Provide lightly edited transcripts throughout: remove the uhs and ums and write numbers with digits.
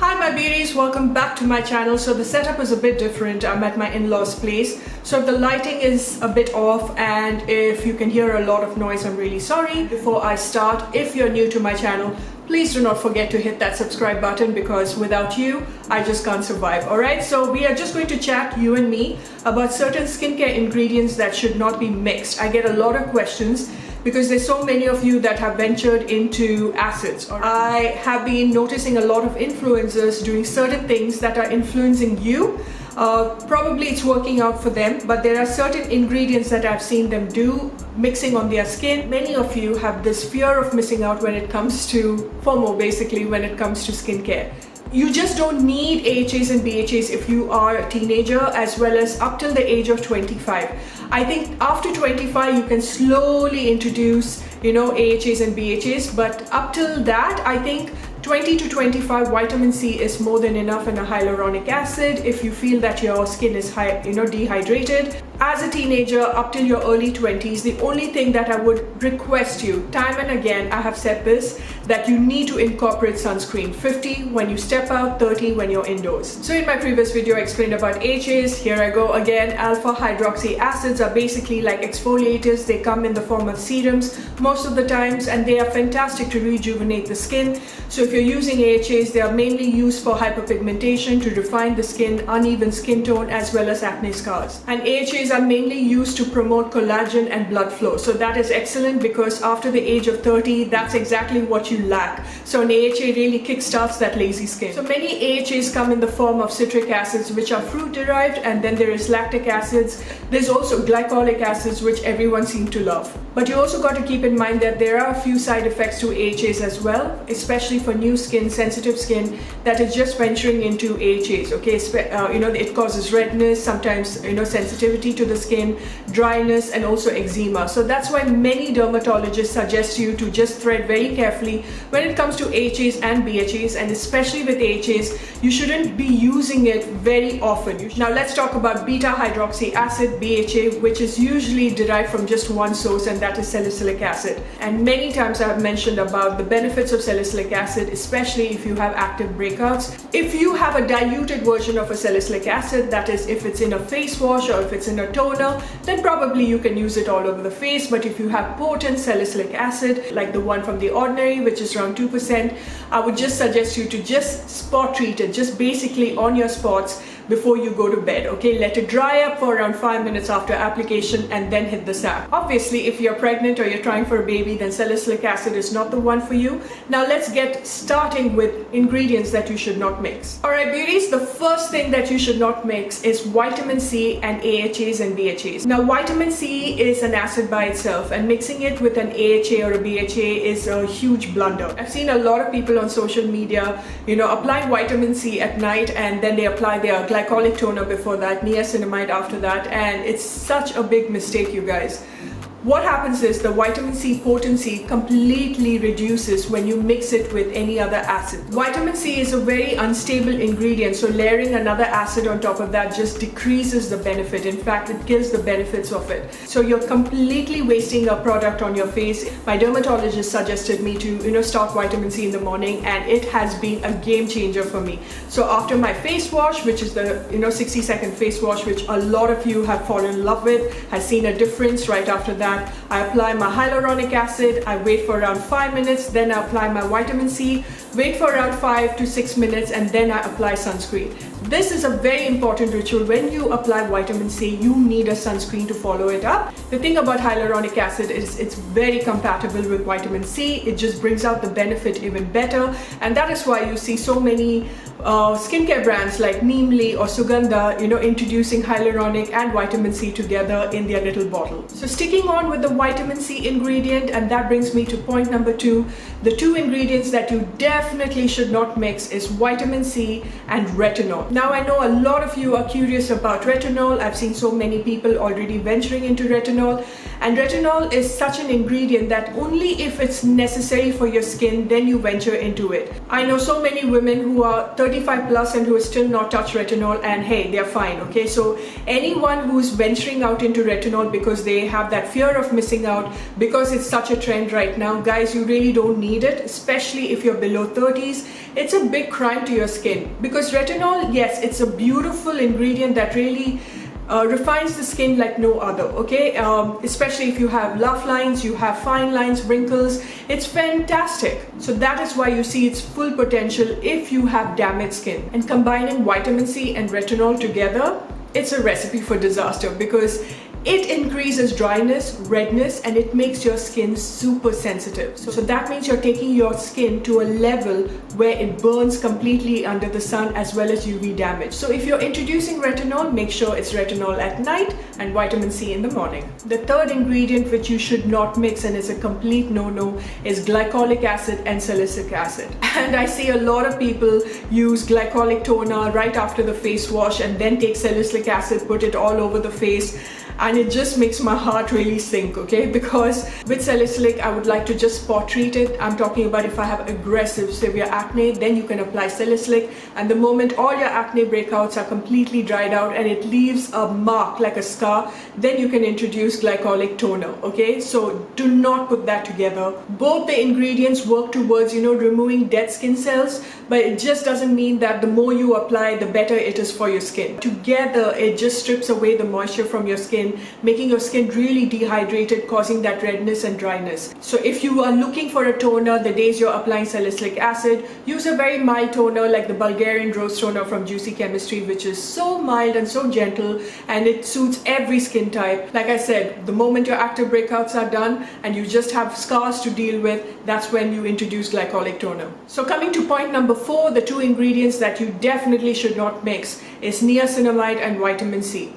Hi my beauties, welcome back to my channel. So the setup is a bit different. I'm at my in-laws place, so if the lighting is a bit off and if you can hear a lot of noise, I'm really sorry. Before I start, if you're new to my channel, please do not forget to hit that subscribe button because without you, I just can't survive. Alright, so we are just going to chat, you and me, about certain skincare ingredients that should not be mixed. I get a lot of questions because there's so many of you that have ventured into acids. I have been noticing a lot of influencers doing certain things that are influencing you. Probably it's working out for them, but there are certain ingredients that I've seen them do mixing on their skin. Many of you have this fear of missing out when it comes to FOMO, basically when it comes to skincare. You just don't need AHAs and BHAs if you are a teenager, as well as up till the age of 25. I think after 25 you can slowly introduce, AHAs and BHAs, but up till that I think 20 to 25 vitamin C is more than enough, and a hyaluronic acid if you feel that your skin is dehydrated. As a teenager up till your early 20s, the only thing that I would request you, time and again I have said this, that you need to incorporate sunscreen. 50 when you step out, 30 when you're indoors. So in my previous video I explained about AHAs. Here I go again. Alpha hydroxy acids are basically like exfoliators. They come in the form of serums most of the times, and they are fantastic to rejuvenate the skin. So if you're using AHAs, they are mainly used for hyperpigmentation, to refine the skin, uneven skin tone, as well as acne scars. And AHAs are mainly used to promote collagen and blood flow. So that is excellent because after the age of 30, that's exactly what you lack. So an AHA really kickstarts that lazy skin. So many AHAs come in the form of citric acids, which are fruit derived, and then there is lactic acids. There's also glycolic acids, which everyone seems to love. But you also got to keep in mind that there are a few side effects to AHAs as well, especially for new skin, sensitive skin that is just venturing into AHAs. Okay, it causes redness, sometimes sensitivity to the skin, dryness, and also eczema. So that's why many dermatologists suggest you to just tread very carefully when it comes to AHAs and BHAs, and especially with AHAs, you shouldn't be using it very often. Now let's talk about beta hydroxy acid, BHA, which is usually derived from just one source, and that is salicylic acid. And many times I have mentioned about the benefits of salicylic acid, especially if you have active breakouts. If you have a diluted version of a salicylic acid, that is if it's in a face wash or if it's in a toner, then probably you can use it all over the face. But if you have potent salicylic acid like the one from The Ordinary, which is around 2%, I would just suggest you to just spot treat it, just basically on your spots before you go to bed. Okay, let it dry up for around 5 minutes after application and then hit the sack. Obviously if you're pregnant or you're trying for a baby, then salicylic acid is not the one for you. Now let's get starting with ingredients that you should not mix. Alright beauties, the first thing that you should not mix is vitamin C and AHAs and BHAs. Now vitamin C is an acid by itself, and mixing it with an AHA or a BHA is a huge blunder. I've seen a lot of people on social media apply vitamin C at night and then they apply their glycolic toner before that, niacinamide after that, and it's such a big mistake, you guys. What happens is the vitamin C potency completely reduces when you mix it with any other acid. Vitamin C is a very unstable ingredient, so layering another acid on top of that just decreases the benefit. In fact, it kills the benefits of it. So you're completely wasting a product on your face. My dermatologist suggested me to start vitamin C in the morning, and it has been a game changer for me. So after my face wash, which is the 60-second face wash, which a lot of you have fallen in love with, has seen a difference right after that. I apply my hyaluronic acid, I wait for around 5 minutes, then I apply my vitamin C, wait for around 5 to 6 minutes, and then I apply sunscreen. This is a very important ritual. When you apply vitamin C, you need a sunscreen to follow it up. The thing about hyaluronic acid is it's very compatible with vitamin C. It just brings out the benefit even better, and that is why you see so many skincare brands like Neemly or Suganda, introducing hyaluronic and vitamin C together in their little bottle. So sticking on with the vitamin C ingredient, and that brings me to point number 2. The two ingredients that you definitely should not mix is vitamin C and retinol. Now I know a lot of you are curious about retinol. I've seen so many people already venturing into retinol, and retinol is such an ingredient that only if it's necessary for your skin, then you venture into it. I know so many women who are 35 plus and who has still not touched retinol, and hey, they're fine, okay? So anyone who's venturing out into retinol because they have that fear of missing out, because it's such a trend right now, guys, you really don't need it, especially if you're below 30s. It's a big crime to your skin, because retinol, yes, it's a beautiful ingredient that really refines the skin like no other, okay? Especially if you have rough lines, you have fine lines, wrinkles, it's fantastic. So that is why you see its full potential if you have damaged skin. And combining vitamin C and retinol together, it's a recipe for disaster, because it increases dryness, redness, and it makes your skin super sensitive. So that means you're taking your skin to a level where it burns completely under the sun, as well as UV damage. So if you're introducing retinol, make sure it's retinol at night and vitamin C in the morning. The third ingredient which you should not mix, and is a complete no-no, is glycolic acid and salicylic acid. And I see a lot of people use glycolic toner right after the face wash and then take salicylic acid, put it all over the face, and it just makes my heart really sink, okay? Because with salicylic, I would like to just spot treat it. I'm talking about if I have aggressive, severe acne, then you can apply salicylic, and the moment all your acne breakouts are completely dried out and it leaves a mark like a scar, then you can introduce glycolic toner, okay? So do not put that together. Both the ingredients work towards, removing dead skin cells, but it just doesn't mean that the more you apply, the better it is for your skin. Together, it just strips away the moisture from your skin, making your skin really dehydrated, causing that redness and dryness. So if you are looking for a toner the days you're applying salicylic acid, use a very mild toner like the Bulgarian Rose Toner from Juicy Chemistry, which is so mild and so gentle, and it suits every skin type. Like I said, the moment your active breakouts are done and you just have scars to deal with, that's when you introduce glycolic toner. So coming to point number 4, the two ingredients that you definitely should not mix is niacinamide and vitamin C.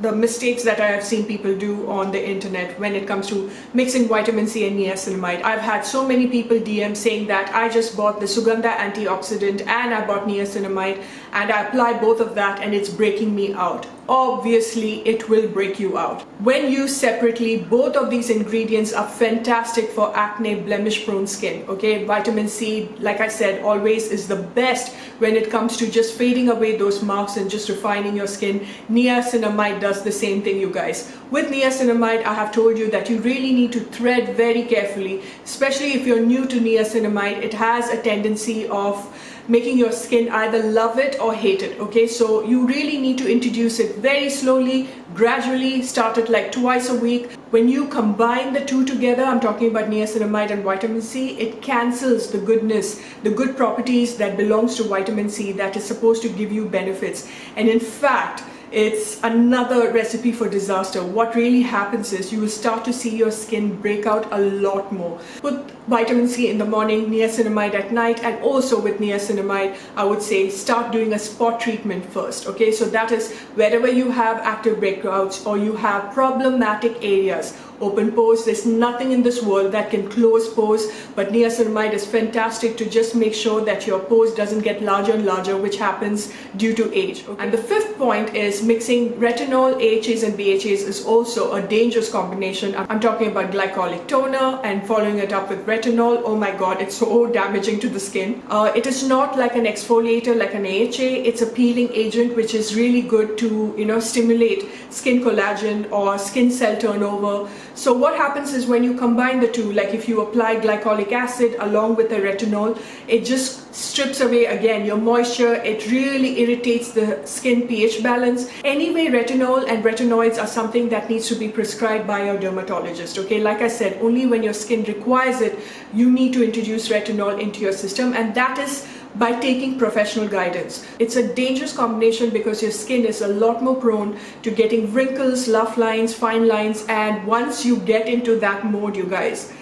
The mistakes that I have seen people do on the internet when it comes to mixing vitamin C and niacinamide. I've had so many people DM saying that I just bought the Suganda antioxidant and I bought niacinamide and I apply both of that and it's breaking me out. Obviously, it will break you out. When used separately, both of these ingredients are fantastic for acne, blemish prone skin, okay? Vitamin C, like I said, always is the best when it comes to just fading away those marks and just refining your skin. Niacinamide does the same thing, you guys. With niacinamide, I have told you that you really need to thread very carefully, especially if you're new to niacinamide. It has a tendency of making your skin either love it or hate it, okay? So you really need to introduce it very slowly, gradually, start it like twice a week. When you combine the two together, I'm talking about niacinamide and vitamin C, it cancels the goodness, the good properties that belongs to vitamin C that is supposed to give you benefits. And in fact, it's another recipe for disaster. What really happens is you will start to see your skin break out a lot more. Put vitamin C in the morning, niacinamide at night, and also with niacinamide, I would say start doing a spot treatment first, okay? So that is wherever you have active breakouts or you have problematic areas, open pores, there's nothing in this world that can close pores, but niacinamide is fantastic to just make sure that your pores doesn't get larger and larger, which happens due to age, okay? And the fifth point is mixing retinol, AHAs and BHAs is also a dangerous combination. I'm talking about glycolic toner and following it up with retinol. Oh my god, it's so damaging to the skin. It is not like an exfoliator like an AHA. It's a peeling agent which is really good to, stimulate skin collagen or skin cell turnover. So what happens is when you combine the two, like if you apply glycolic acid along with the retinol, it just strips away again your moisture. It really irritates the skin pH balance. Anyway, retinol and retinoids are something that needs to be prescribed by your dermatologist, okay? Like I said, only when your skin requires it, you need to introduce retinol into your system, and that is by taking professional guidance. It's a dangerous combination because your skin is a lot more prone to getting wrinkles, rough lines, fine lines, and once you get into that mode, you guys,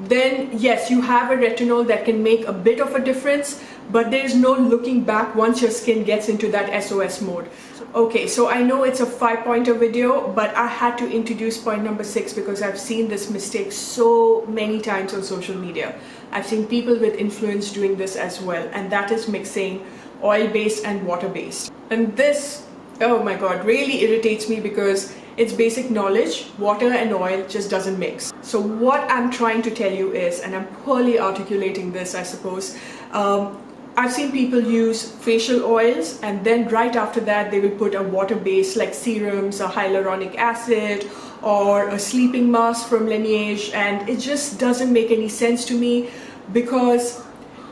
then yes, you have a retinol that can make a bit of a difference, but there is no looking back once your skin gets into that SOS mode. Okay, so I know it's a 5-pointer video, but I had to introduce point number 6 because I've seen this mistake so many times on social media. I've seen people with influence doing this as well, and that is mixing oil-based and water-based. And this, oh my god, really irritates me because it's basic knowledge. Water and oil just doesn't mix. So what I'm trying to tell you is, and I'm poorly articulating this, I suppose, I've seen people use facial oils and then right after that they will put a water base like serums or hyaluronic acid or a sleeping mask from Lineage, and it just doesn't make any sense to me because,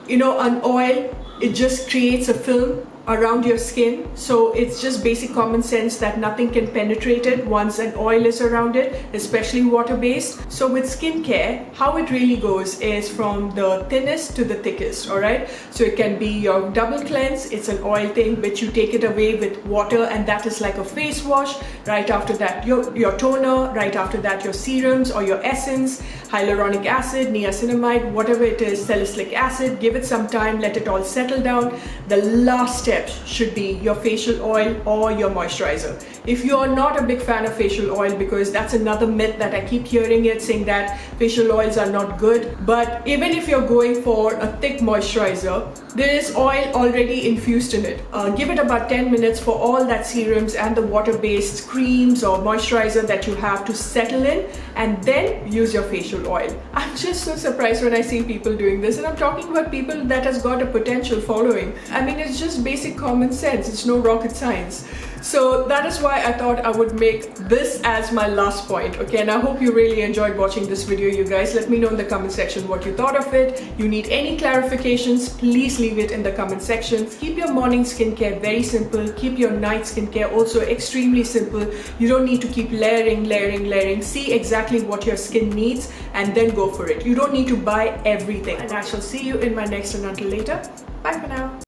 you know, an oil, it just creates a film around your skin, so it's just basic common sense that nothing can penetrate it once an oil is around it, especially water-based. So with skincare, how it really goes is from the thinnest to the thickest, alright? So it can be your double cleanse, it's an oil thing which you take it away with water, and that is like a face wash. Right after that your toner, right after that your serums or your essence, hyaluronic acid, niacinamide, whatever it is, salicylic acid. Give it some time, let it all settle down. The last step should be your facial oil or your moisturizer. If you are not a big fan of facial oil, because that's another myth that I keep hearing it, saying that facial oils are not good, but even if you're going for a thick moisturizer, there is oil already infused in it. Give it about 10 minutes for all that serums and the water-based creams or moisturizer that you have to settle in, and then use your facial oil. I'm just so surprised when I see people doing this, and I'm talking about people that has got a potential following. I mean, it's just basic common sense, it's no rocket science. So that is why I thought I would make this as my last point, okay? And I hope you really enjoyed watching this video, you guys. Let me know in the comment section what you thought of it. You need any clarifications, please leave it in the comment section. Keep your morning skincare very simple. Keep your night skincare also extremely simple. You don't need to keep layering. See exactly what your skin needs and then go for it. You don't need to buy everything. And I shall see you in my next, and until later, bye for now.